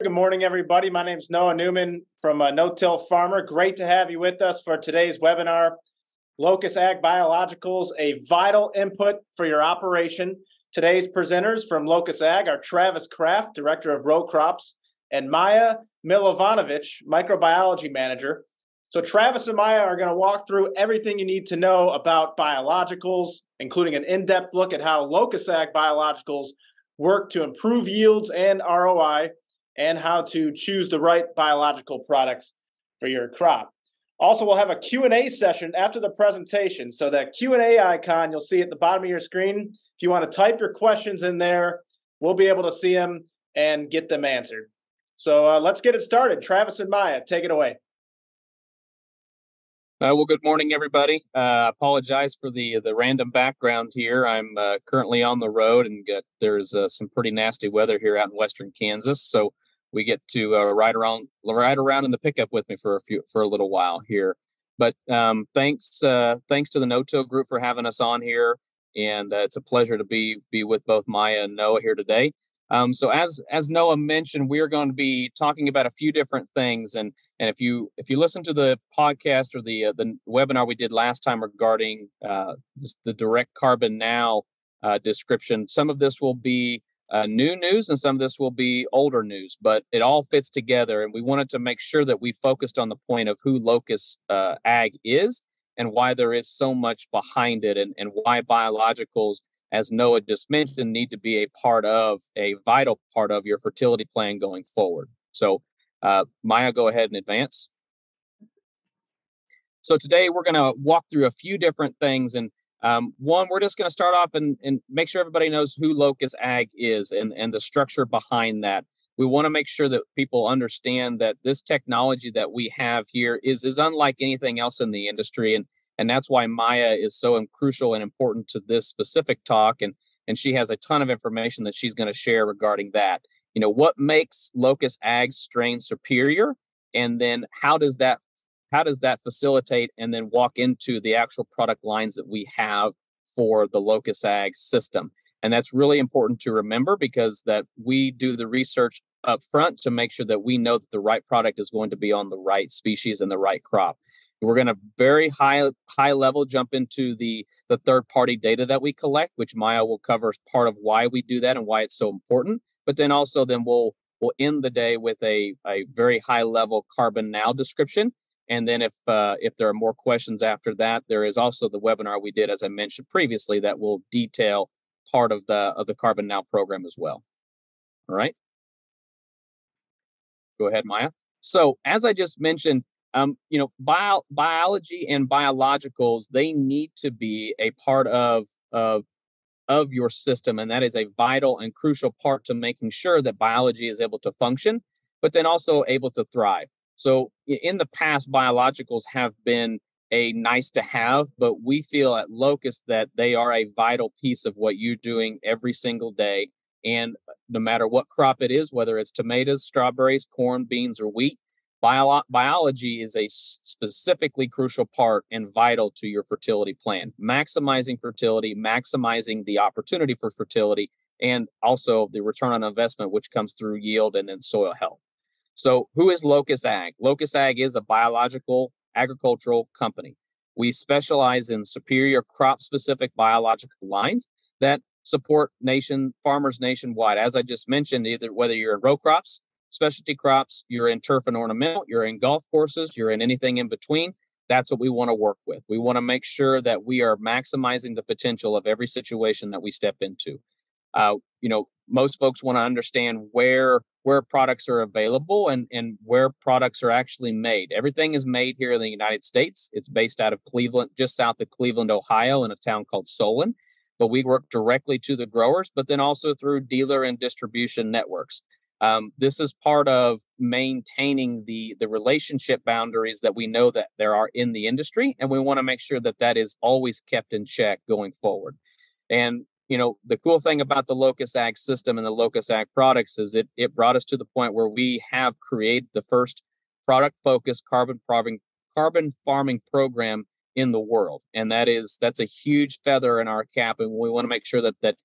Good morning, everybody. My name is Noah Newman from No-Till Farmer. Great to have you with us for today's webinar, Locus Ag Biologicals, a vital input for your operation. Today's presenters from Locus Ag are Travis Kraft, Director of Row Crops, and Maja Milovanovic, Microbiology Manager. So Travis and Maja are going to walk through everything you need to know about biologicals, including an in-depth look at how Locus Ag Biologicals work to improve yields and ROI, and how to choose the right biological products for your crop. Also, we'll have a Q&A session after the presentation. So that Q&A icon you'll see at the bottom of your screen, if you want to type your questions in there, we'll be able to see them and get them answered. So let's get it started. Travis and Maja, take it away. Well, good morning, everybody. Apologize for the random background here. I'm currently on the road, and there's some pretty nasty weather here out in western Kansas. So we get to ride around in the pickup with me for a little while here. But thanks to the No-Till group for having us on here, and it's a pleasure to be with both Maja and Noah here today. So as Noah mentioned, we are going to be talking about a few different things, and if you listen to the podcast or the webinar we did last time regarding just the direct carbon now description, some of this will be new news and some of this will be older news, but it all fits together, and we wanted to make sure that we focused on the point of who Locus Ag is and why there is so much behind it, and why biologicals, as Noah just mentioned, need to be a vital part of your fertility plan going forward. So, Maja, go ahead and advance. So today we're going to walk through a few different things. And one, we're just going to start off and make sure everybody knows who Locus Ag is and the structure behind that. We want to make sure that people understand that this technology that we have here is unlike anything else in the industry. And that's why Maja is so crucial and important to this specific talk. And she has a ton of information that she's going to share regarding that. You know, what makes Locus Ag strain superior? And then how does that facilitate and then walk into the actual product lines that we have for the Locus Ag system? And that's really important to remember, because that we do the research up front to make sure that we know that the right product is going to be on the right species and the right crop. We're going to very high level jump into the third-party data that we collect, which Maja will cover as part of why we do that and why it's so important. But then also we'll end the day with a very high-level carbon now description. And then if there are more questions after that, there is also the webinar we did, as I mentioned previously, that will detail part of the Carbon Now program as well. All right. Go ahead, Maja. So as I just mentioned, biology and biologicals, they need to be a part of your system, and that is a vital and crucial part to making sure that biology is able to function, but then also able to thrive. So in the past, biologicals have been a nice to have, but we feel at Locus that they are a vital piece of what you're doing every single day. And no matter what crop it is, whether it's tomatoes, strawberries, corn, beans, or wheat, biology is a specifically crucial part and vital to your fertility plan, maximizing fertility, maximizing the opportunity for fertility, and also the return on investment, which comes through yield and then soil health. So who is Locus Ag? Locus Ag is a biological agricultural company. We specialize in superior crop-specific biological lines that support farmers nationwide. As I just mentioned, whether you're in row crops, specialty crops, you're in turf and ornamental, you're in golf courses, you're in anything in between, that's what we want to work with. We want to make sure that we are maximizing the potential of every situation that we step into. Most folks want to understand where products are available and where products are actually made. Everything is made here in the United States. It's based out of Cleveland, just south of Cleveland, Ohio, in a town called Solon. But we work directly to the growers, but then also through dealer and distribution networks. This is part of maintaining the relationship boundaries that we know that there are in the industry, and we want to make sure that that is always kept in check going forward. And the cool thing about the Locus Ag system and the Locus Ag products is it brought us to the point where we have created the first product-focused carbon farming program in the world, and that's a huge feather in our cap, and we want to make sure that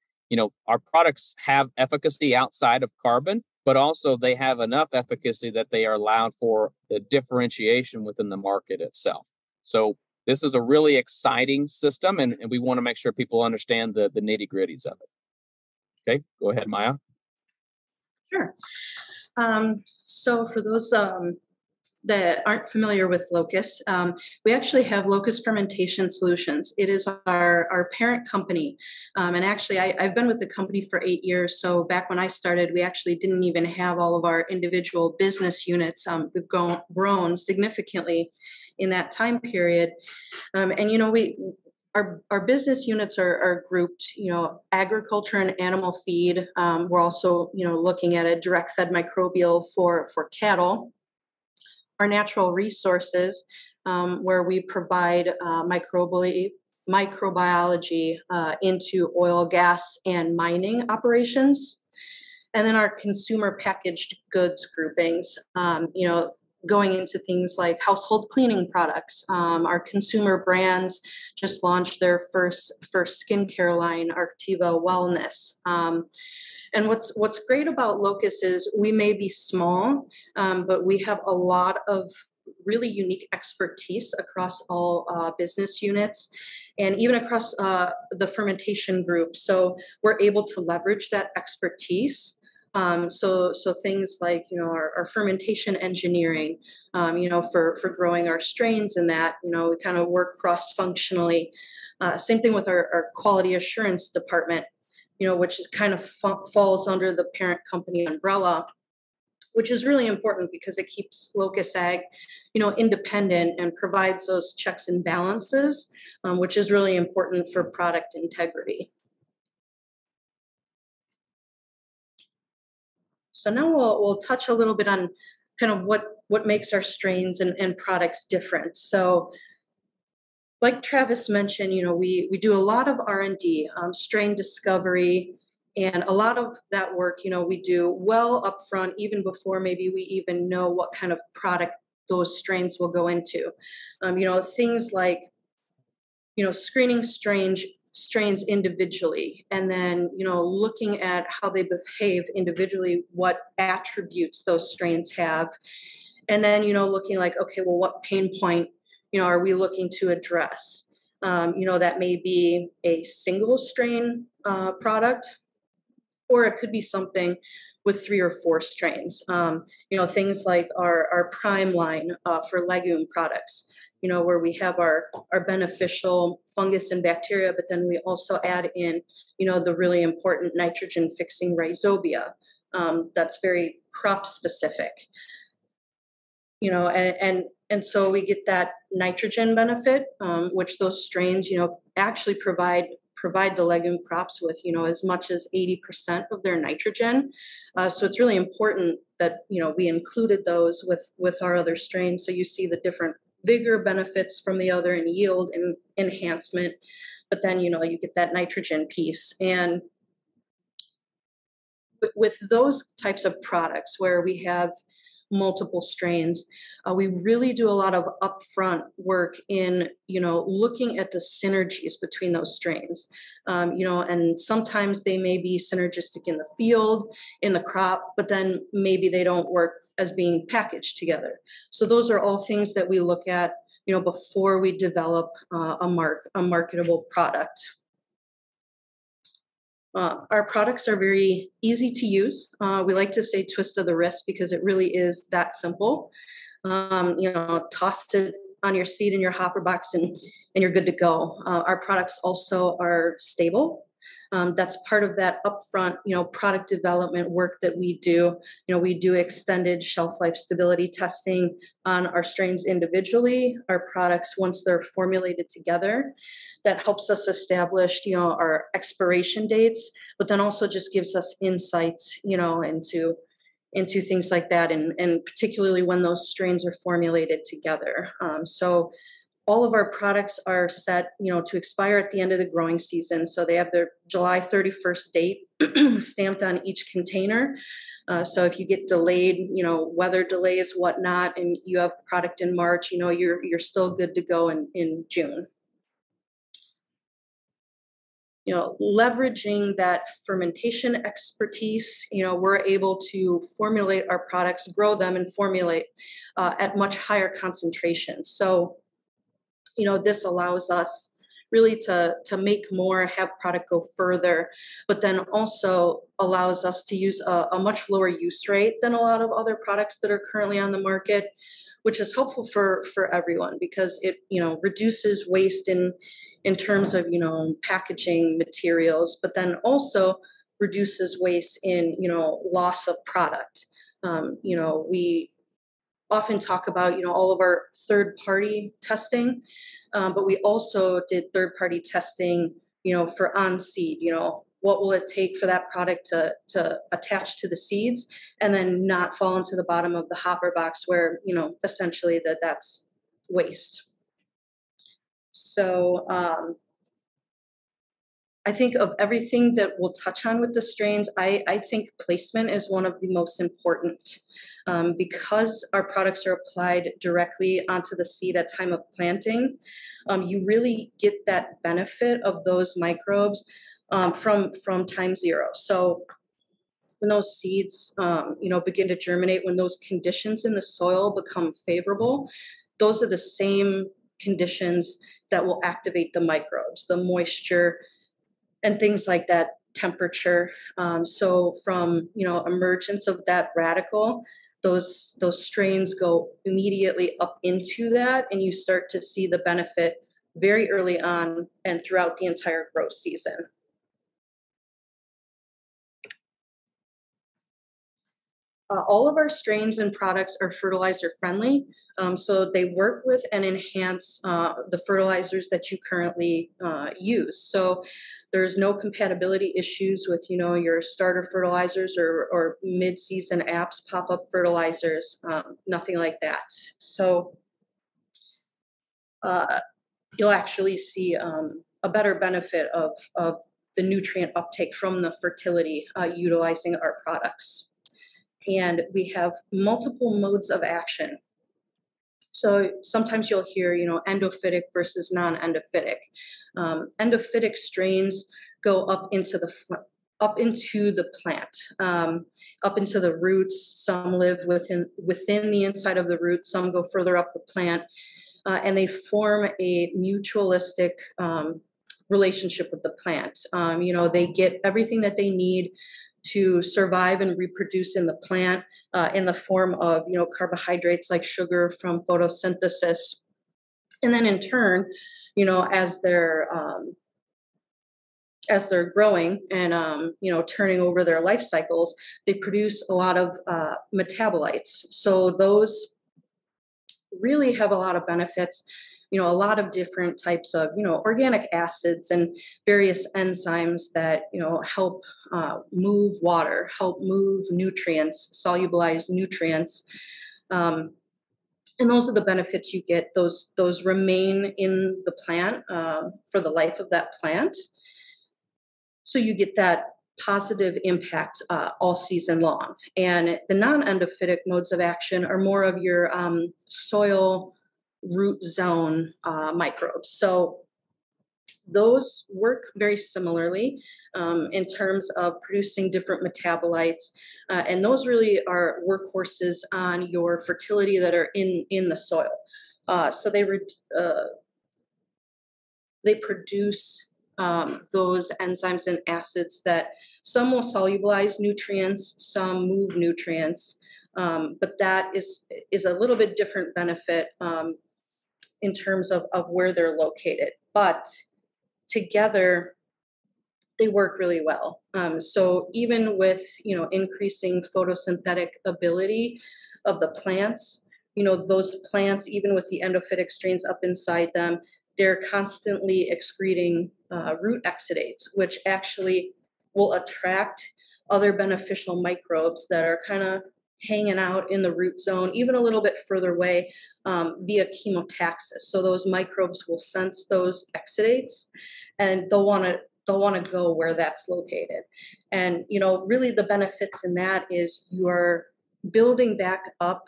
our products have efficacy outside of carbon, but also they have enough efficacy that they are allowed for the differentiation within the market itself. So this is a really exciting system, and we want to make sure people understand the nitty-gritties of it. Okay, go ahead, Maya. Sure. So for those that aren't familiar with Locus, we actually have Locus Fermentation Solutions. It is our parent company. And actually, I've been with the company for 8 years. So back when I started, we actually didn't even have all of our individual business units. We've grown significantly in that time period. And, you know, our business units are grouped, you know, agriculture and animal feed. We're also, you know, looking at a direct fed microbial for cattle. Our natural resources, where we provide microbiology into oil, gas, and mining operations. And then our consumer packaged goods groupings, you know, going into things like household cleaning products. Our consumer brands just launched their first skincare line, Arctiva Wellness. And what's great about Locus is we may be small, but we have a lot of really unique expertise across all business units and even across the fermentation group. So we're able to leverage that expertise. So things like, you know, our fermentation engineering, you know, for growing our strains, and that, you know, we kind of work cross-functionally. Same thing with our quality assurance department, you know, which is kind of falls under the parent company umbrella, which is really important because it keeps Locus Ag, you know, independent and provides those checks and balances, which is really important for product integrity. So now we'll touch a little bit on kind of what makes our strains and products different. So like Travis mentioned, you know, we do a lot of R&D, strain discovery, and a lot of that work, you know, we do well upfront, even before maybe we even know what kind of product those strains will go into. You know, things like, you know, screening strains individually, and then, you know, looking at how they behave individually, what attributes those strains have, and then, you know, looking like, okay, well, what pain point, you know, are we looking to address? You know, that may be a single strain product, or it could be something with 3 or 4 strains. You know, things like our prime line for legume products, you know, where we have our beneficial fungus and bacteria, but then we also add in, you know, the really important nitrogen fixing rhizobia. That's very crop specific. You know, and so we get that nitrogen benefit, which those strains, you know, actually provide the legume crops with, you know, as much as 80% of their nitrogen. So it's really important that, you know, we included those with our other strains. So you see the different vigor benefits from the other and yield and enhancement, but then, you know, you get that nitrogen piece. And with those types of products where we have multiple strains, we really do a lot of upfront work in, you know, looking at the synergies between those strains. You know, and sometimes they may be synergistic in the field, in the crop, but then maybe they don't work as being packaged together. So those are all things that we look at, you know, before we develop a marketable product. Our products are very easy to use. We like to say twist of the wrist because it really is that simple. You know, toss it on your seed in your hopper box and you're good to go. Our products also are stable. That's part of that upfront, you know, product development work that we do. You know, we do extended shelf life stability testing on our strains individually, our products once they're formulated together. That helps us establish, you know, our expiration dates, but then also just gives us insights, you know, into things like that, and particularly when those strains are formulated together. So all of our products are set, you know, to expire at the end of the growing season. So they have their July 31st date stamped on each container. So if you get delayed, you know, weather delays, whatnot, and you have product in March, you know, you're still good to go in June. leveraging that fermentation expertise, we're able to formulate our products, grow them, and formulate at much higher concentrations. So, this allows us really to make more, have product go further, but then also allows us to use a much lower use rate than a lot of other products that are currently on the market, which is helpful for everyone because it, reduces waste in terms of, packaging materials, but then also reduces waste in, loss of product. We often talk about, all of our third-party testing, but we also did third-party testing, for on-seed, what will it take for that product to attach to the seeds and then not fall into the bottom of the hopper box where, essentially that's waste. So I think of everything that we'll touch on with the strains, I think placement is one of the most important because our products are applied directly onto the seed at time of planting. You really get that benefit of those microbes from time zero. So when those seeds, begin to germinate, when those conditions in the soil become favorable, those are the same conditions that will activate the microbes, the moisture, and things like that, temperature. So from, emergence of that radical, those strains go immediately up into that, and you start to see the benefit very early on and throughout the entire growth season. All of our strains and products are fertilizer friendly, so they work with and enhance the fertilizers that you currently use. So there's no compatibility issues with, your starter fertilizers or mid-season apps, pop-up fertilizers, nothing like that. So you'll actually see a better benefit of the nutrient uptake from the fertility utilizing our products. And we have multiple modes of action. So sometimes you'll hear, endophytic versus non-endophytic. Endophytic strains go up into the plant, up into the roots. Some live within the inside of the root. Some go further up the plant, and they form a mutualistic relationship with the plant. They get everything that they need to survive and reproduce in the plant in the form of, carbohydrates like sugar from photosynthesis. And then in turn, as they're growing and, turning over their life cycles, they produce a lot of metabolites. So those really have a lot of benefits, a lot of different types of, organic acids and various enzymes that, help move water, help move nutrients, solubilize nutrients. And those are the benefits you get. Those remain in the plant for the life of that plant. So you get that positive impact all season long. And the non-endophytic modes of action are more of your soil root zone microbes. So those work very similarly in terms of producing different metabolites. And those really are workhorses on your fertility that are in the soil. So they produce those enzymes and acids that some will solubilize nutrients, some move nutrients, but that is a little bit different benefit in terms of where they're located. But together, they work really well. So even with, increasing photosynthetic ability of the plants, those plants, even with the endophytic strains up inside them, they're constantly excreting root exudates, which actually will attract other beneficial microbes that are kind of hanging out in the root zone, even a little bit further away via chemotaxis. So those microbes will sense those exudates and they'll want to go where that's located. And, really the benefits in that is you are building back up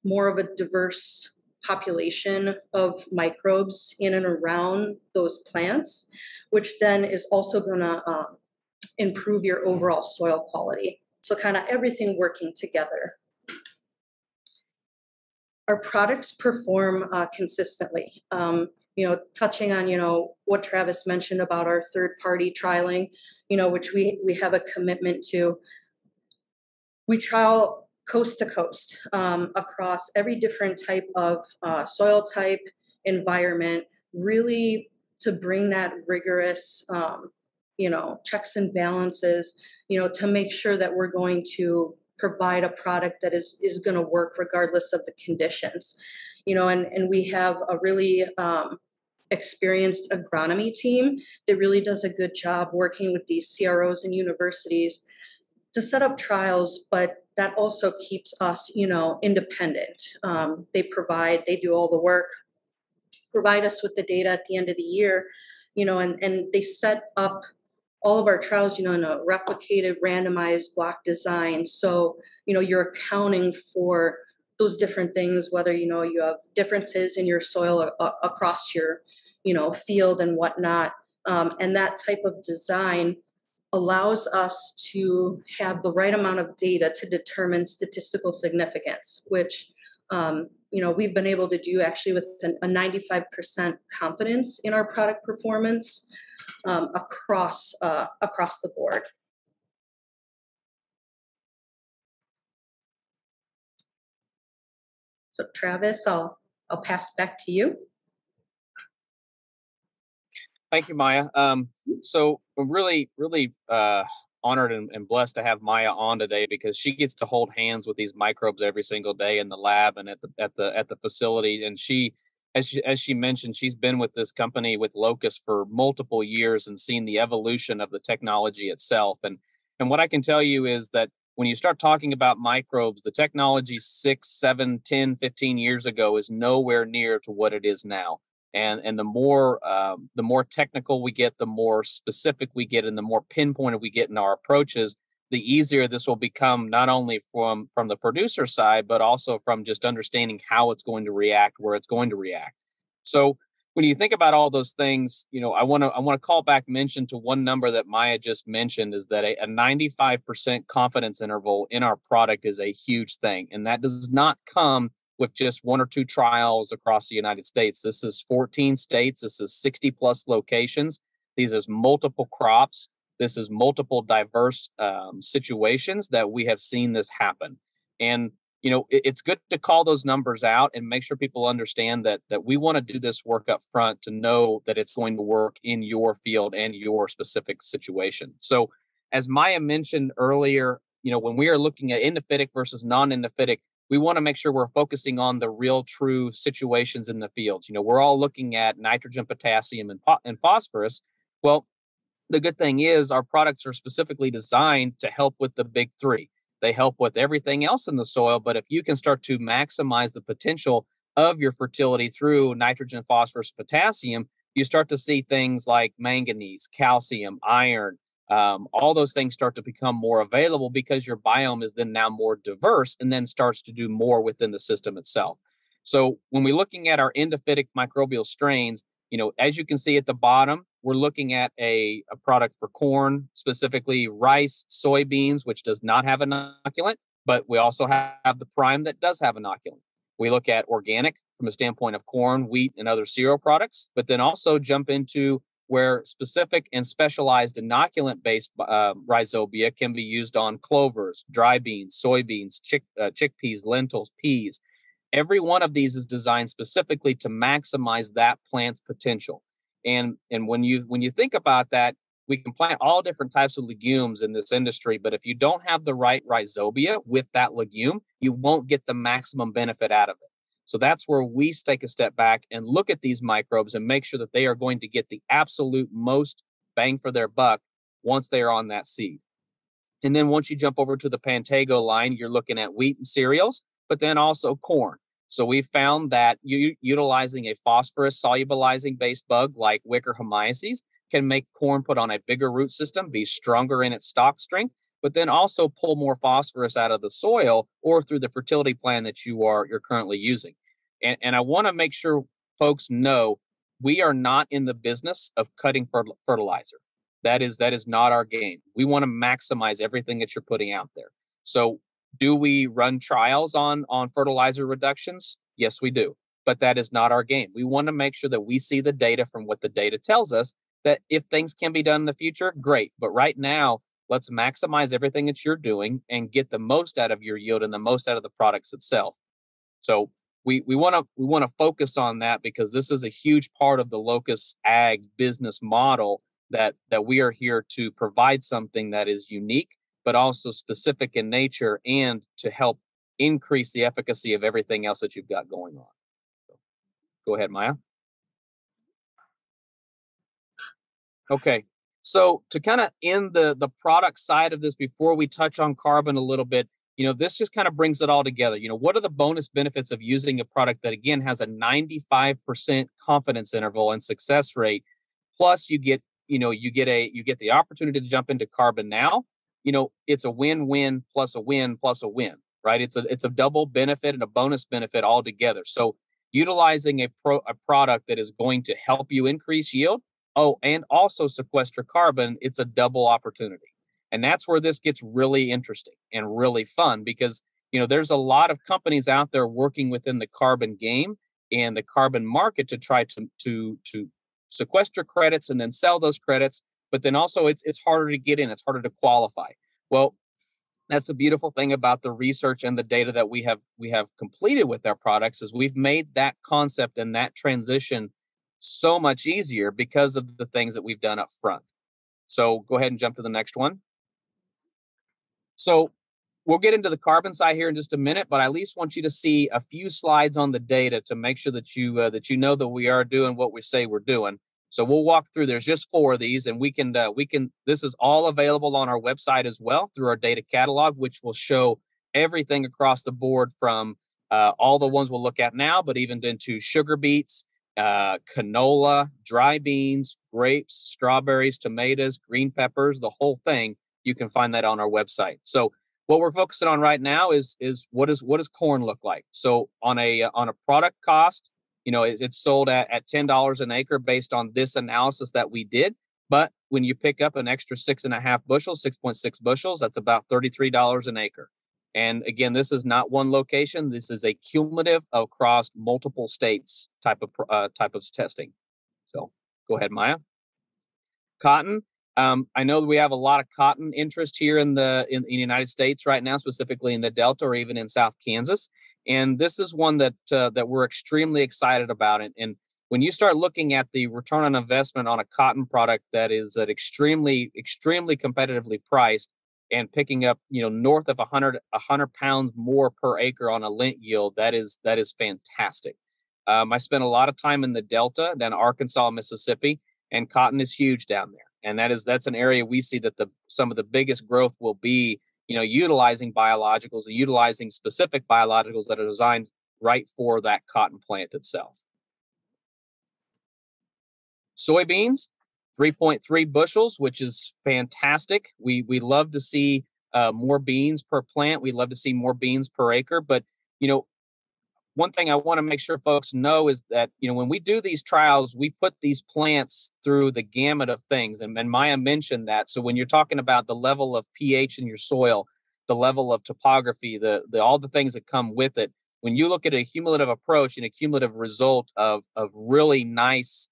more of a diverse population of microbes in and around those plants, which then is also going to improve your overall soil quality. So kind of everything working together. Our products perform consistently. Touching on, what Travis mentioned about our third-party trialing, which we have a commitment to. We trial coast to coast across every different type of soil type, environment, really to bring that rigorous, checks and balances, to make sure that we're going to provide a product that is going to work regardless of the conditions, and we have a really experienced agronomy team that really does a good job working with these CROs and universities to set up trials, but that also keeps us, independent. They do all the work, provide us with the data at the end of the year, and they set up all of our trials, in a replicated randomized block design. So, you're accounting for those different things, whether, you have differences in your soil across your, field and whatnot. And that type of design allows us to have the right amount of data to determine statistical significance, which, we've been able to do actually with a 95% confidence in our product performance across the board. So Travis, I'll pass back to you. Thank you, Maja. So I'm really honored and blessed to have Maja on today because she gets to hold hands with these microbes every single day in the lab and at the facility. And she, as she mentioned, she's been with this company with Locus for multiple years and seen the evolution of the technology itself. And what I can tell you is that when you start talking about microbes, the technology 6, 7, 10, 15 years ago is nowhere near to what it is now. And the more technical we get, the more specific we get, and the more pinpointed we get in our approaches, the easier this will become, not only from the producer side, but also from just understanding how it's going to react, where it's going to react. So when you think about all those things, I want to call back mention to one number that Maja just mentioned, is that a 95% confidence interval in our product is a huge thing. And that does not come with just 1 or 2 trials across the United States. This is 14 states. This is 60 plus locations. These is multiple crops. This is multiple diverse situations that we have seen this happen. And, it's good to call those numbers out and make sure people understand that we want to do this work up front to know that it's going to work in your field and your specific situation. So as Maja mentioned earlier, when we are looking at endophytic versus non-endophytic, we want to make sure we're focusing on the real true situations in the fields. We're all looking at nitrogen, potassium, and phosphorus. Well, the good thing is our products are specifically designed to help with the big 3. They help with everything else in the soil, but if you can start to maximize the potential of your fertility through nitrogen, phosphorus, potassium, you start to see things like manganese, calcium, iron. All those things start to become more available because your biome is then now more diverse and then starts to do more within the system itself. So when we're looking at our endophytic microbial strains, as you can see at the bottom, we're looking at a product for corn, specifically rice, soybeans, which does not have inoculant, but we also have the prime that does have inoculant. We look at organic from a standpoint of corn, wheat, and other cereal products, but then also jump into where specific and specialized inoculant-based rhizobia can be used on clovers, dry beans, soybeans, chickpeas, lentils, peas. Every one of these is designed specifically to maximize that plant's potential. And when you think about that, we can plant all different types of legumes in this industry, but if you don't have the right rhizobia with that legume, you won't get the maximum benefit out of it. So that's where we take a step back and look at these microbes and make sure that they are going to get the absolute most bang for their buck once they are on that seed. And then once you jump over to the Pantego line, you're looking at wheat and cereals, but then also corn. So we found that utilizing a phosphorus solubilizing based bug like Wicker hemiaces can make corn put on a bigger root system, be stronger in its stalk strength, but then also pull more phosphorus out of the soil or through the fertility plan that you're currently using. And I want to make sure folks know we are not in the business of cutting fertilizer. That is not our game. We want to maximize everything that you're putting out there. So do we run trials on fertilizer reductions? Yes, we do. But that is not our game. We want to make sure that we see the data from what the data tells us, that if things can be done in the future, great. But right now, let's maximize everything that you're doing and get the most out of your yield and the most out of the products itself. So we want to focus on that, because this is a huge part of the Locus Ag business model, that we are here to provide something that is unique, but also specific in nature, and to help increase the efficacy of everything else that you've got going on. So, go ahead, Maja. Okay, so to kind of end the product side of this, before we touch on carbon a little bit, this just kind of brings it all together. What are the bonus benefits of using a product that, again, has a 95% confidence interval and success rate? Plus, you get the opportunity to jump into carbon now. It's a win-win plus a win plus a win, right? It's a double benefit and a bonus benefit all together. So utilizing a product that is going to help you increase yield, and also sequester carbon, it's a double opportunity. And that's where this gets really interesting and really fun, because there's a lot of companies out there working within the carbon game and the carbon market to try to sequester credits and then sell those credits. But then also it's harder to get in, it's harder to qualify. Well, that's the beautiful thing about the research and the data that we have completed with our products, is we've made that concept and that transition so much easier because of the things that we've done up front. So go ahead and jump to the next one. So we'll get into the carbon side here in just a minute, but I at least want you to see a few slides on the data to make sure that you know that we are doing what we say we're doing. So we'll walk through. There's just 4 of these, and we can. This is all available on our website as well through our data catalog, which will show everything across the board from all the ones we'll look at now, but even into sugar beets, canola, dry beans, grapes, strawberries, tomatoes, green peppers, the whole thing. You can find that on our website. So what we're focusing on right now is what does corn look like? So on a product cost, it's sold at $10 an acre based on this analysis that we did. But when you pick up an extra 6.5 bushels, 6.6 bushels, that's about $33 an acre. And again, this is not one location. This is a cumulative across multiple states type of testing. So go ahead, Maja. Cotton. I know that we have a lot of cotton interest here in the United States right now, specifically in the Delta or even in South Kansas. And this is one that we're extremely excited about. And when you start looking at the return on investment on a cotton product that is at extremely competitively priced, and picking up north of 100 pounds more per acre on a lint yield, that is fantastic. I spent a lot of time in the Delta, then Arkansas, Mississippi, and cotton is huge down there. And that's an area we see that some of the biggest growth will be, utilizing biologicals and utilizing specific biologicals that are designed right for that cotton plant itself. Soybeans, 3.3 bushels, which is fantastic. We love to see more beans per plant. We love to see more beans per acre. But, one thing I want to make sure folks know is that, when we do these trials, we put these plants through the gamut of things. And Maja mentioned that. So when you're talking about the level of pH in your soil, the level of topography, all the things that come with it, when you look at a cumulative approach and a cumulative result of really nice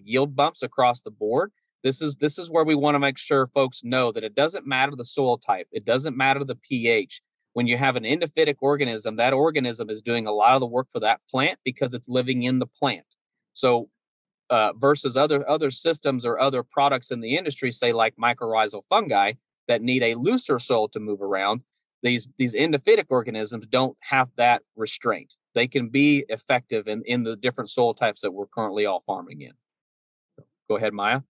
yield bumps across the board, this is where we want to make sure folks know that it doesn't matter the soil type. It doesn't matter the pH. When you have an endophytic organism, that organism is doing a lot of the work for that plant because it's living in the plant. So versus other systems or other products in the industry, say like mycorrhizal fungi that need a looser soil to move around, these endophytic organisms don't have that restraint. They can be effective in the different soil types that we're currently all farming in. Go ahead, Maja.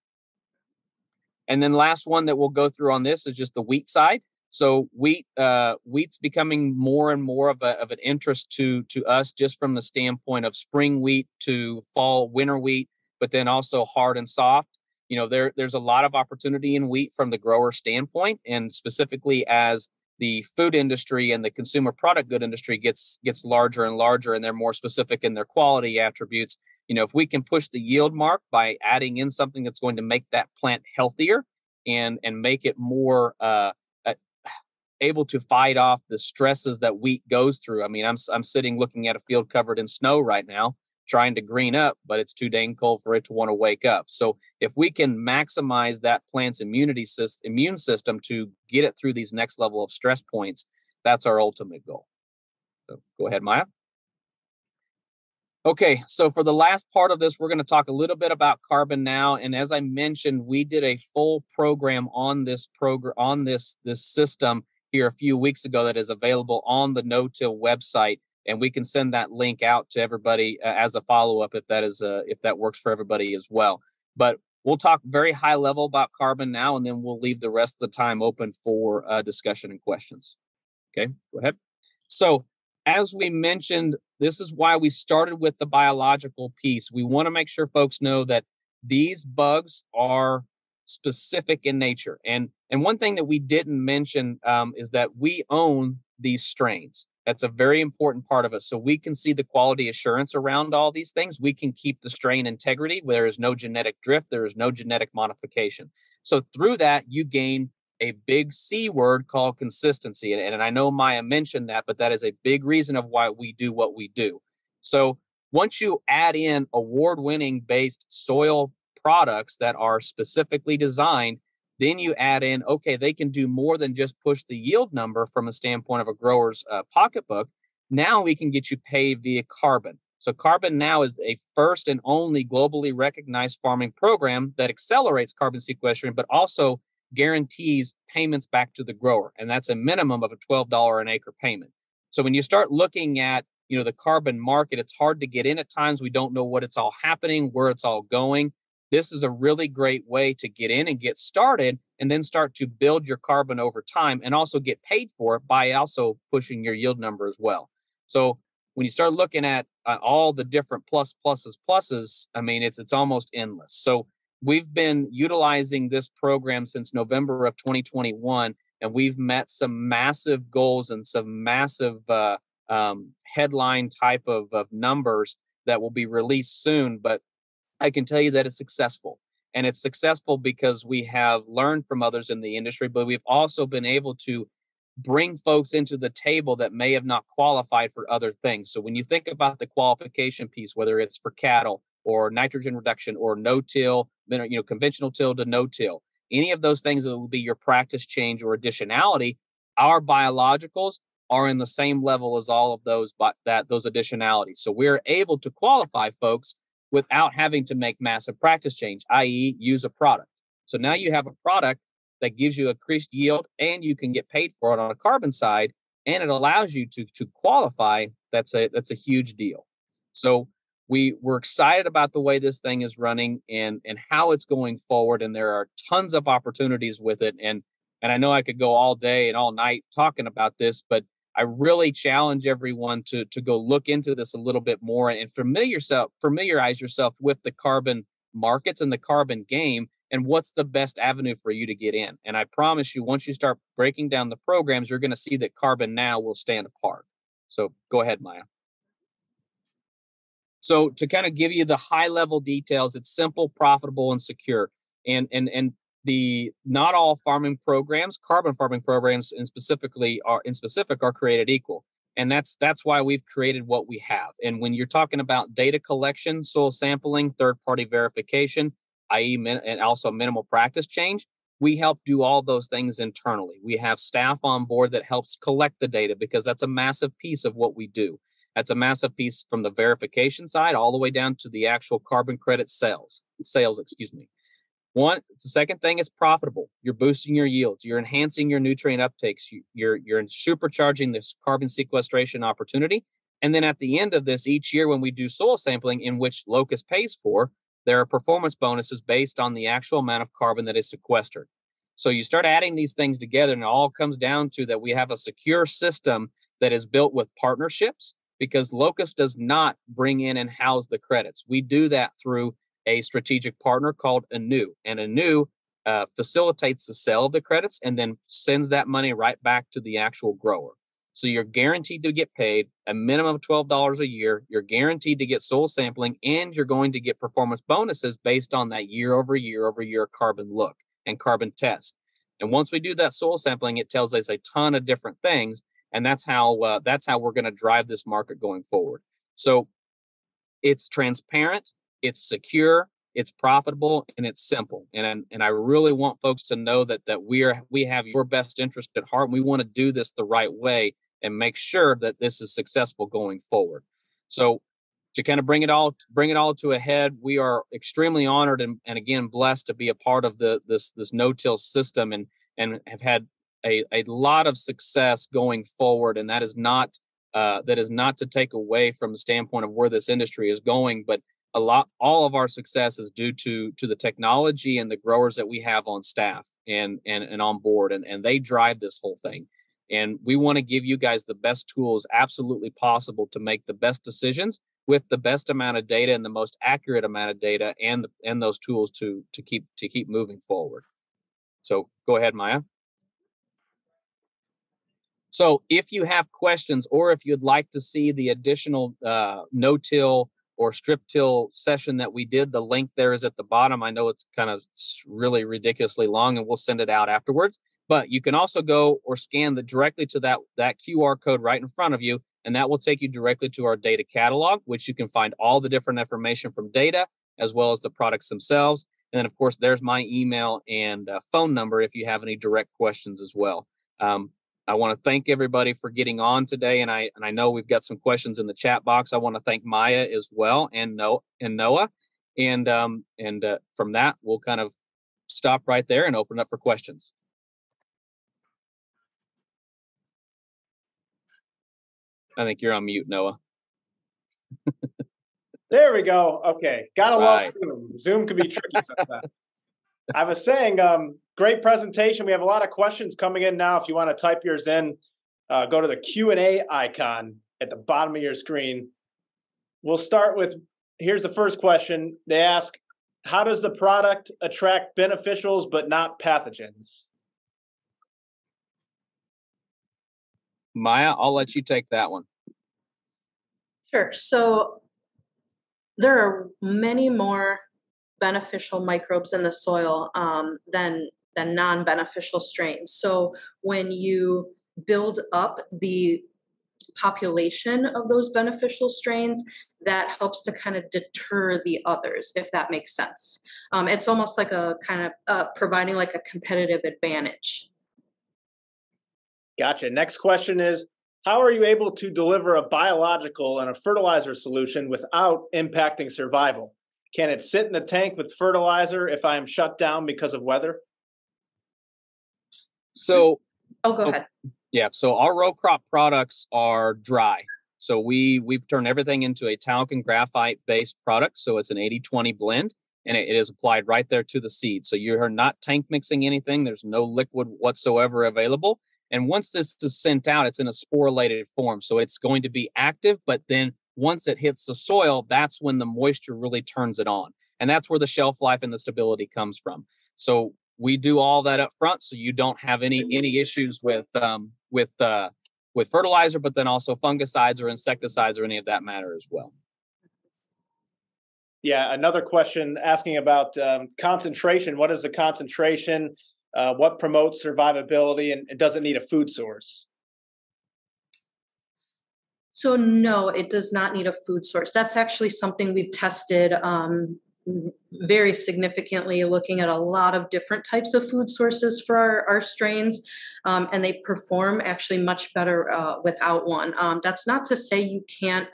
And then last one that we'll go through on this is just the wheat side. So wheat's becoming more and more of an interest to us, just from the standpoint of spring wheat to fall winter wheat, but then also hard and soft. There's a lot of opportunity in wheat from the grower standpoint, and specifically as the food industry and the consumer product good industry gets larger and larger, and they're more specific in their quality attributes. If we can push the yield mark by adding in something that's going to make that plant healthier and make it more able to fight off the stresses that wheat goes through. I mean, I'm sitting looking at a field covered in snow right now, trying to green up, but it's too dang cold for it to want to wake up. So if we can maximize that plant's immune system to get it through these next level of stress points, that's our ultimate goal. So go ahead, Maja. Okay, so for the last part of this, we're going to talk a little bit about carbon now. And as I mentioned, we did a full program on this system here a few weeks ago that is available on the No-Till website, and we can send that link out to everybody as a follow-up if that works for everybody as well. But we'll talk very high level about carbon now, and then we'll leave the rest of the time open for discussion and questions. Okay, go ahead. So as we mentioned, this is why we started with the biological piece. We want to make sure folks know that these bugs are specific in nature. And one thing that we didn't mention is that we own these strains. That's a very important part of it. So we can see the quality assurance around all these things. We can keep the strain integrity. There is no genetic drift. There is no genetic modification. So through that, you gain a big C word called consistency. And I know Maja mentioned that, but that is a big reason of why we do what we do. So once you add in award-winning based soil products that are specifically designed, then you add in, okay, they can do more than just push the yield number from a standpoint of a grower's pocketbook. Now we can get you paid via carbon. So carbon now is a first and only globally recognized farming program that accelerates carbon sequestration, but also guarantees payments back to the grower. And that's a minimum of a $12 an acre payment. So when you start looking at, the carbon market, it's hard to get in at times. We don't know what it's all happening, where it's all going. This is a really great way to get in and get started and then start to build your carbon over time and also get paid for it by also pushing your yield number as well. So when you start looking at all the different pluses, I mean, it's almost endless. So we've been utilizing this program since November of 2021, and we've met some massive goals and some massive headline type of numbers that will be released soon. But I can tell you that it's successful. And it's successful because we have learned from others in the industry, but we've also been able to bring folks into the table that may have not qualified for other things. So when you think about the qualification piece, whether it's for cattle or nitrogen reduction or no-till, conventional till to no-till, any of those things that will be your practice change or additionality, our biologicals are in the same level as all of those additionalities. So we're able to qualify folks without having to make massive practice change, i.e. use a product. So now you have a product that gives you increased yield and you can get paid for it on a carbon side, and it allows you to qualify. That's a huge deal. So we're excited about the way this thing is running and how it's going forward, and there are tons of opportunities with it. And I know I could go all day and all night talking about this, but I really challenge everyone to go look into this a little bit more and familiarize yourself with the carbon markets and the carbon game and what's the best avenue for you to get in. And I promise you, once you start breaking down the programs, you're going to see that carbon now will stand apart. So go ahead, Maja. So to kind of give you the high level details, it's simple, profitable, and secure. And the not all farming programs, carbon farming programs in specific are created equal. And that's why we've created what we have. And when you're talking about data collection, soil sampling, third-party verification, i.e. and also minimal practice change, we help do all those things internally. We have staff on board that helps collect the data because that's a massive piece of what we do. That's a massive piece from the verification side all the way down to the actual carbon credit sales. The second thing is profitable. You're boosting your yields. You're enhancing your nutrient uptakes. You're supercharging this carbon sequestration opportunity. And then at the end of this, each year when we do soil sampling, in which Locus pays for, there are performance bonuses based on the actual amount of carbon that is sequestered. So you start adding these things together, and it all comes down to that we have a secure system that is built with partnerships, because Locus does not bring in and house the credits. We do that through a strategic partner called Anu. And Anu facilitates the sale of the credits and then sends that money right back to the actual grower. So you're guaranteed to get paid a minimum of $12 a year. You're guaranteed to get soil sampling, and you're going to get performance bonuses based on that year over year carbon look and carbon test. And once we do that soil sampling, it tells us a ton of different things, and that's how we're going to drive this market going forward. So it's transparent, it's secure, it's profitable, and it's simple. And I really want folks to know that we have your best interest at heart. And we want to do this the right way and make sure that this is successful going forward. So to kind of bring it all to a head, we are extremely honored and again blessed to be a part of this no-till system and have had a lot of success going forward. And that is not to take away from the standpoint of where this industry is going, but all of our success is due to the technology and the growers that we have on staff and on board, and they drive this whole thing. And we want to give you guys the best tools absolutely possible to make the best decisions with the best amount of data and the most accurate amount of data and those tools to keep moving forward. So go ahead, Maja. So if you have questions or if you'd like to see the additional no-till or strip-till session that we did, the link there is at the bottom. I know it's kind of really ridiculously long, and we'll send it out afterwards. But you can also go or scan directly to that QR code right in front of you, and that will take you directly to our data catalog, which you can find all the different information from data as well as the products themselves. And then, of course, there's my email and phone number if you have any direct questions as well. I want to thank everybody for getting on today, and I know we've got some questions in the chat box. I want to thank Maja as well and Noah, and from that we'll kind of stop right there and open up for questions. I think you're on mute, Noah. There we go. Okay, gotta Right. love Zoom. Zoom can be tricky sometimes. I was saying, great presentation. We have a lot of questions coming in now. If you want to type yours in, go to the Q&A icon at the bottom of your screen. We'll start with, here's the first question. They ask, how does the product attract beneficials but not pathogens? Maja, I'll let you take that one. Sure. So there are many more beneficial microbes in the soil than non-beneficial strains. So when you build up the population of those beneficial strains, that helps to kind of deter the others, if that makes sense. It's almost like a kind of providing like a competitive advantage. Gotcha. Next question is, how are you able to deliver a biological and a fertilizer solution without impacting survival? Can it sit in the tank with fertilizer if I am shut down because of weather? So, go ahead. Yeah, so our row crop products are dry. So we've turned everything into a talc and graphite based product. So it's an 80-20 blend, and it is applied right there to the seed. So you're not tank mixing anything. There's no liquid whatsoever available. And once this is sent out, it's in a sporulated form. So it's going to be active, but then once it hits the soil, that's when the moisture really turns it on. And that's where the shelf life and the stability comes from. So we do all that up front, so you don't have any issues with fertilizer, but then also fungicides or insecticides or any of that matter as well. Yeah, another question asking about concentration. What is the concentration? What promotes survivability, and does it need a food source? So no, it does not need a food source. That's actually something we've tested very significantly, looking at a lot of different types of food sources for our strains, and they perform actually much better without one. That's not to say you can't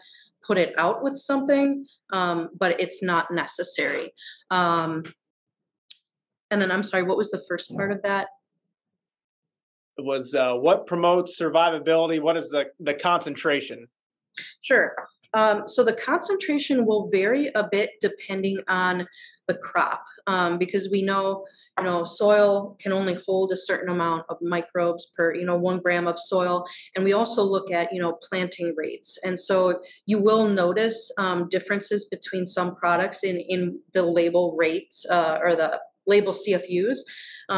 put it out with something, but it's not necessary. And then I'm sorry, what was the first part of that? It was what promotes survivability? What is the concentration? Sure. So the concentration will vary a bit depending on the crop, because we know, soil can only hold a certain amount of microbes per, 1 gram of soil. And we also look at, planting rates. And so you will notice differences between some products in the label rates or the label CFUs.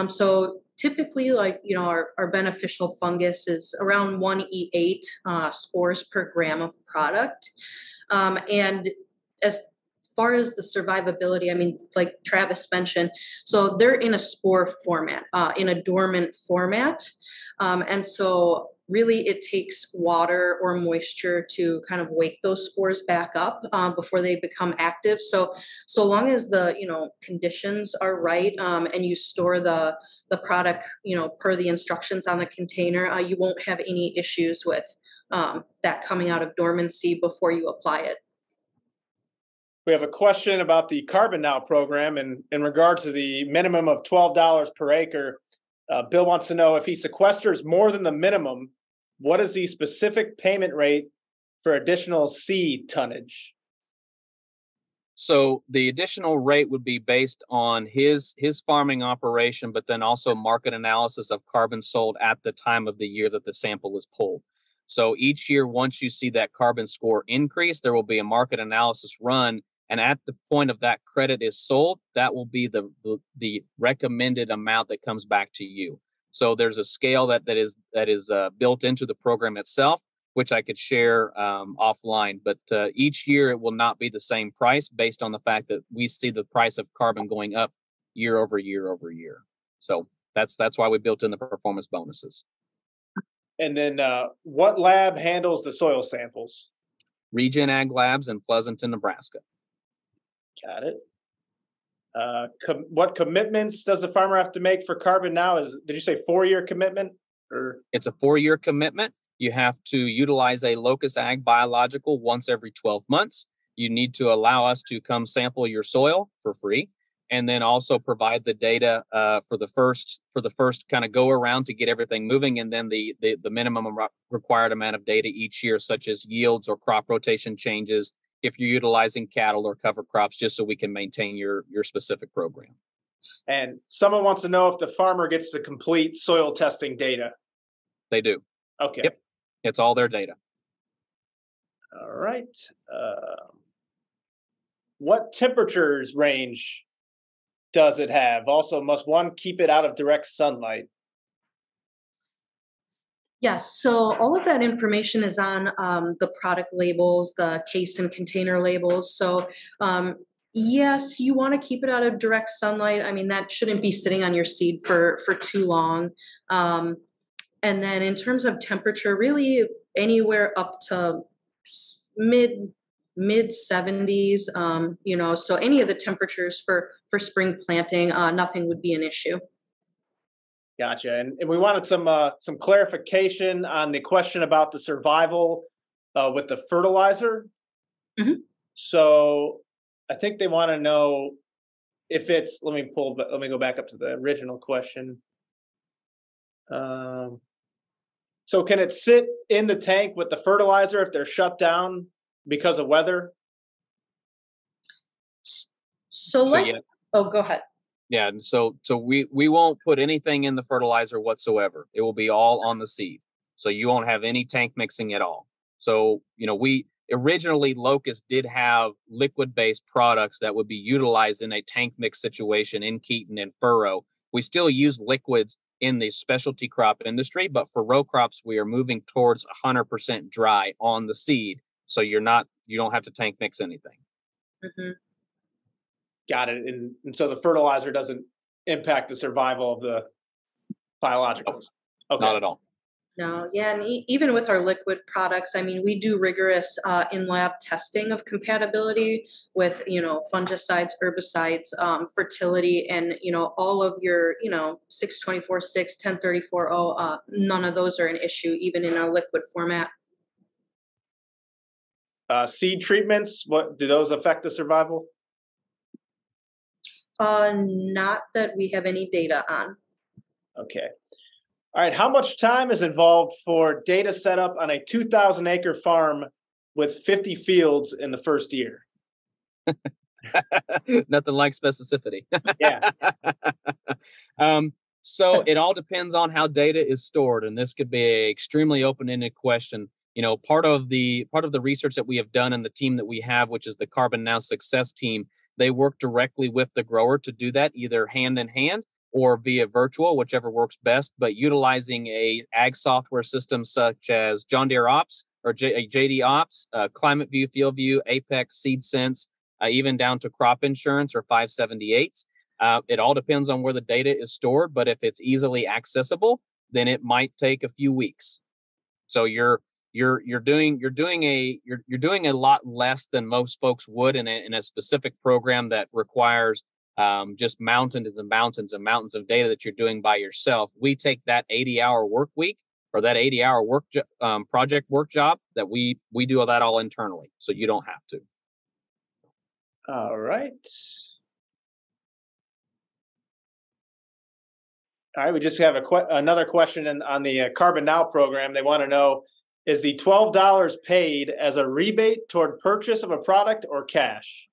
So typically, like, our beneficial fungus is around 1 E8 spores per gram of product. And as far as the survivability, I mean, like Travis mentioned, so they're in a spore format, in a dormant format. And so really it takes water or moisture to kind of wake those spores back up before they become active. So long as the, conditions are right, and you store the product, per the instructions on the container, you won't have any issues with that coming out of dormancy before you apply it. We have a question about the Carbon Now program, and in regards to the minimum of $12 per acre. Bill wants to know, if he sequesters more than the minimum, what is the specific payment rate for additional seed tonnage? So the additional rate would be based on his farming operation, but then also market analysis of carbon sold at the time of the year that the sample is pulled. So each year, once you see that carbon score increase, there will be a market analysis run. And at the point of that credit is sold, that will be the recommended amount that comes back to you. So there's a scale that is built into the program itself, which I could share offline. But each year it will not be the same price based on the fact that we see the price of carbon going up year over year over year. So that's why we built in the performance bonuses. And then what lab handles the soil samples? Regen Ag Labs in Pleasanton, Nebraska. Got it. What commitments does the farmer have to make for Carbon Now? Did you say 4-year commitment? Or it's a 4-year commitment. You have to utilize a Locus Ag biological once every 12 months. You need to allow us to come sample your soil for free, and then also provide the data for the first kind of go around to get everything moving, and then the minimum required amount of data each year, such as yields or crop rotation changes, if you're utilizing cattle or cover crops, just so we can maintain your specific program. And someone wants to know if the farmer gets the complete soil testing data. They do. Okay. Yep. It's all their data. All right. What temperatures range does it have? Also, must one keep it out of direct sunlight? Yes, so all of that information is on the product labels, the case and container labels. So yes, you want to keep it out of direct sunlight. I mean, that shouldn't be sitting on your seed for too long. And then in terms of temperature, really anywhere up to mid 70s, so any of the temperatures for spring planting, nothing would be an issue. Gotcha. And we wanted some clarification on the question about the survival with the fertilizer. Mm-hmm. So I think they want to know if it's, let me go back up to the original question. So can it sit in the tank with the fertilizer if they're shut down because of weather? Oh, go ahead. Yeah, so we won't put anything in the fertilizer whatsoever. It will be all on the seed. So you won't have any tank mixing at all. So, we originally, Locust did have liquid-based products that would be utilized in a tank mix situation in Keaton and furrow. We still use liquids in the specialty crop industry, but for row crops, we are moving towards 100% dry on the seed. So you don't have to tank mix anything. Mm-hmm. Got it. And so the fertilizer doesn't impact the survival of the biologicals? Okay. Not at all. No, yeah, and even with our liquid products, I mean, we do rigorous in-lab testing of compatibility with, fungicides, herbicides, fertility, and, all of your, 624-6, 1034-0, none of those are an issue, even in a liquid format. Seed treatments, what do those affect the survival? Not that we have any data on. Okay. All right. How much time is involved for data setup on a 2,000-acre farm with 50 fields in the first year? Nothing like specificity. Yeah. So it all depends on how data is stored, and this could be an extremely open-ended question. Part of the research that we have done and the team that we have, which is the Carbon Now Success team, they work directly with the grower to do that, either hand in hand or via virtual, whichever works best. But utilizing a ag software system such as John Deere Ops or JD Ops, Climate View, Field View, Apex, Seed Sense, even down to crop insurance or 578. It all depends on where the data is stored, but if it's easily accessible, then it might take a few weeks. So you're doing a lot less than most folks would in a specific program that requires just mountains and mountains and mountains of data that you're doing by yourself. We take that 80-hour work week or that 80-hour project work job that we do that all internally, so you don't have to. All right. All right, we just have another question on the Carbon Now program. They want to know, is the $12 paid as a rebate toward purchase of a product or cash?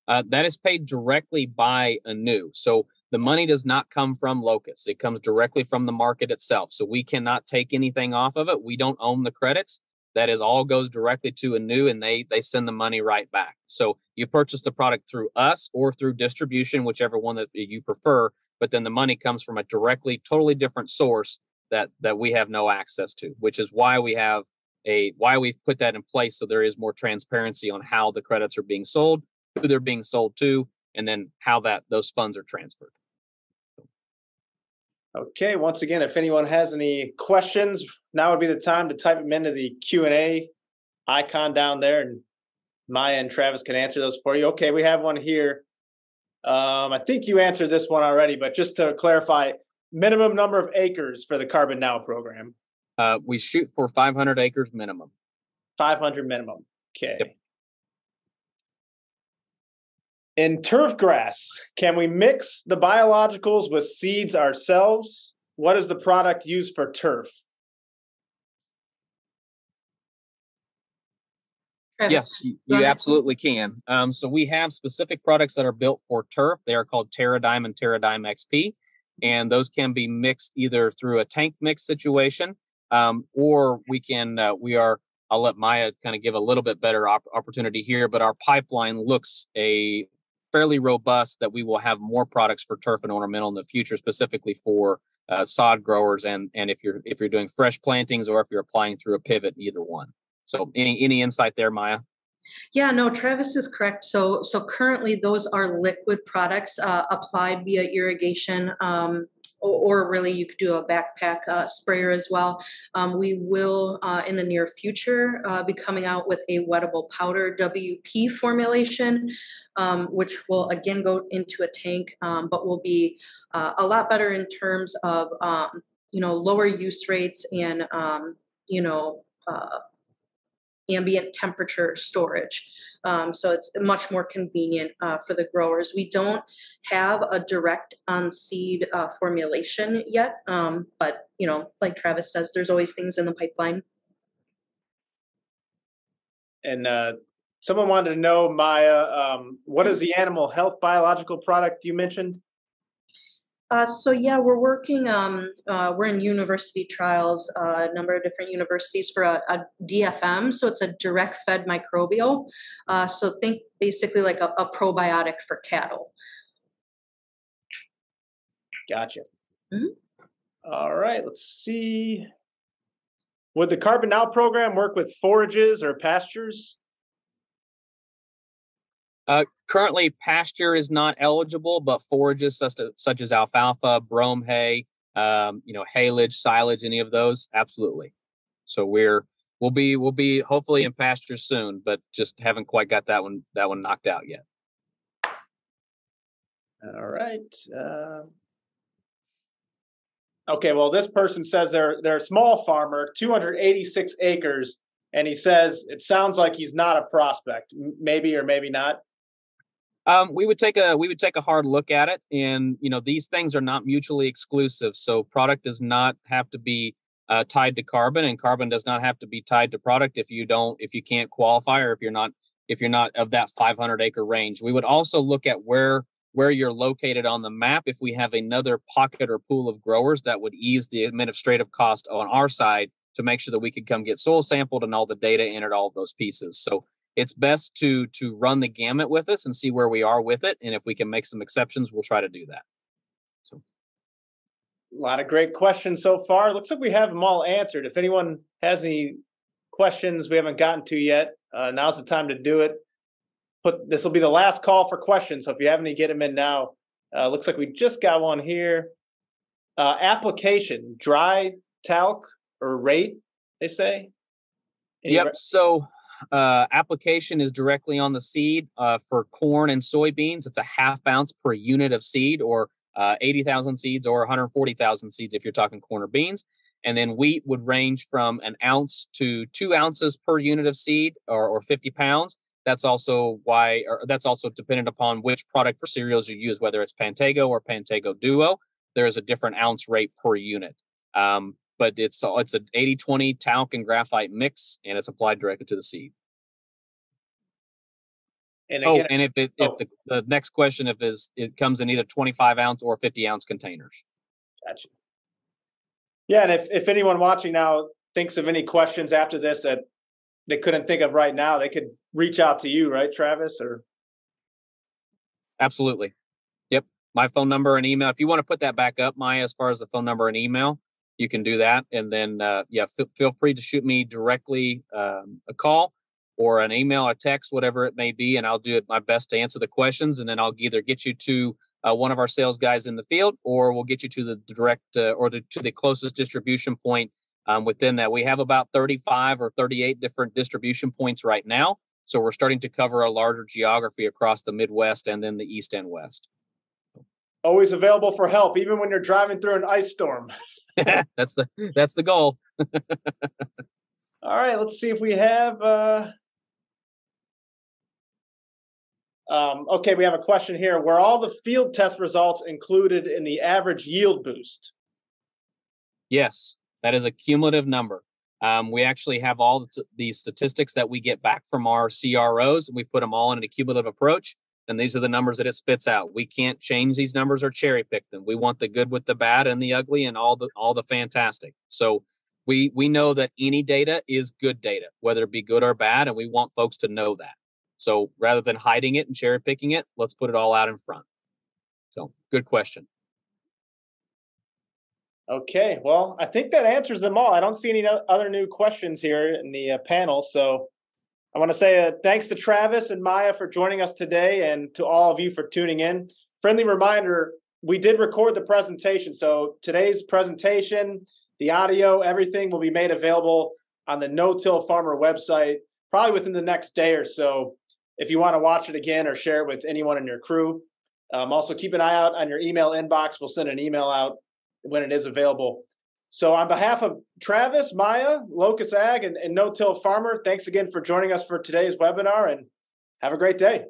That is paid directly by Anu. So the money does not come from Locus. It comes directly from the market itself. So we cannot take anything off of it. We don't own the credits. That is all goes directly to Anu, and they send the money right back. So you purchase the product through us or through distribution, whichever one that you prefer. But then the money comes from a totally different source that we have no access to, which is why we've put that in place, so there is more transparency on how the credits are being sold, who they're being sold to, and then how those funds are transferred. Okay, once again, if anyone has any questions, now would be the time to type them into the Q&A icon down there, and Maja and Travis can answer those for you. Okay, we have one here. I think you answered this one already, but just to clarify, minimum number of acres for the Carbon Now program? We shoot for 500 acres minimum. 500 minimum. Okay. Yep. In turf grass, can we mix the biologicals with seeds ourselves? What is the product used for turf? Yes, you absolutely can. So we have specific products that are built for turf. They are called Terradyme and Terradyme XP, and those can be mixed either through a tank mix situation, or we can. I'll let Maja kind of give a little bit better opportunity here, but our pipeline looks fairly robust that we will have more products for turf and ornamental in the future, specifically for sod growers, and if you're doing fresh plantings or if you're applying through a pivot, either one. So any insight there, Maja? Yeah, no, Travis is correct. So currently those are liquid products applied via irrigation, or really you could do a backpack sprayer as well. We will, in the near future, be coming out with a wettable powder WP formulation, which will again go into a tank, but will be a lot better in terms of, lower use rates and, ambient temperature storage. So it's much more convenient for the growers. We don't have a direct on seed formulation yet, but like Travis says, there's always things in the pipeline. And someone wanted to know, Maja, what is the animal health biological product you mentioned? We're working, we're in university trials, a number of different universities for a DFM. So it's a direct fed microbial. So think basically like a probiotic for cattle. Gotcha. Mm-hmm. All right, let's see. Would the Carbon Now program work with forages or pastures? Currently, pasture is not eligible, but forages such as alfalfa, brome hay, haylage, silage, any of those, absolutely. So we'll be hopefully in pasture soon, but just haven't quite got that one knocked out yet. All right. Okay, well, this person says they're a small farmer, 286 acres, and he says it sounds like he's not a prospect, maybe or maybe not. We would take a hard look at it, and these things are not mutually exclusive. So product does not have to be tied to carbon, and carbon does not have to be tied to product if you can't qualify, or if you're not of that 500 acre range. We would also look at where you're located on the map. If we have another pocket or pool of growers, that would ease the administrative cost on our side to make sure that we could come get soil sampled and all the data entered, all of those pieces. So it's best to run the gamut with us and see where we are with it. And if we can make some exceptions, we'll try to do that. So, a lot of great questions so far. Looks like we have them all answered. If anyone has any questions we haven't gotten to yet, now's the time to do it. This will be the last call for questions. So if you have any, get them in now. Looks like we just got one here. Application, dry talc or rate, they say? Yep. So application is directly on the seed. For corn and soybeans, it's a 1/2 ounce per unit of seed, or 80,000 seeds, or 140,000 seeds if you're talking corn or beans. And then wheat would range from 1 ounce to 2 ounces per unit of seed, or 50 pounds. That's also dependent upon which product for cereals you use, whether it's Pantego or Pantego Duo. There is a different ounce rate per unit. But it's an 80-20 talc and graphite mix, and it's applied directly to the seed. And again, if the next question, it comes in either 25 ounce or 50 ounce containers. Gotcha. Yeah, and if anyone watching now thinks of any questions after this that they couldn't think of right now, they could reach out to you, right, Travis? Or absolutely. Yep. My phone number and email. If you want to put that back up, Maya, as far as the phone number and email, you can do that. And then, feel free to shoot me directly a call or an email, a text, whatever it may be, and I'll do my best to answer the questions. And then I'll either get you to one of our sales guys in the field, or we'll get you to the direct to the closest distribution point. Within that, we have about 35 or 38 different distribution points right now. So we're starting to cover a larger geography across the Midwest and then the East and West. Always available for help, even when you're driving through an ice storm. That's the goal. All right, let's see if we have. Okay, we have a question here. Were all the field test results included in the average yield boost? Yes, that is a cumulative number. We actually have all the statistics that we get back from our CROs, and we put them all in a cumulative approach. And these are the numbers that it spits out. We can't change these numbers or cherry pick them. We want the good with the bad and the ugly and all the fantastic. So we know that any data is good data, whether it be good or bad, and we want folks to know that. So rather than hiding it and cherry picking it, let's put it all out in front. So good question. Okay, well, I think that answers them all. I don't see any other new questions here in the panel. So I want to say thanks to Travis and Maja for joining us today, and to all of you for tuning in. Friendly reminder, we did record the presentation. So today's presentation, the audio, everything will be made available on the No-Till Farmer website probably within the next day or so, if you want to watch it again or share it with anyone in your crew. Also, keep an eye out on your email inbox. We'll send an email out when it is available. So on behalf of Travis, Maja, Locus Ag, and No-Till Farmer, thanks again for joining us for today's webinar, and have a great day.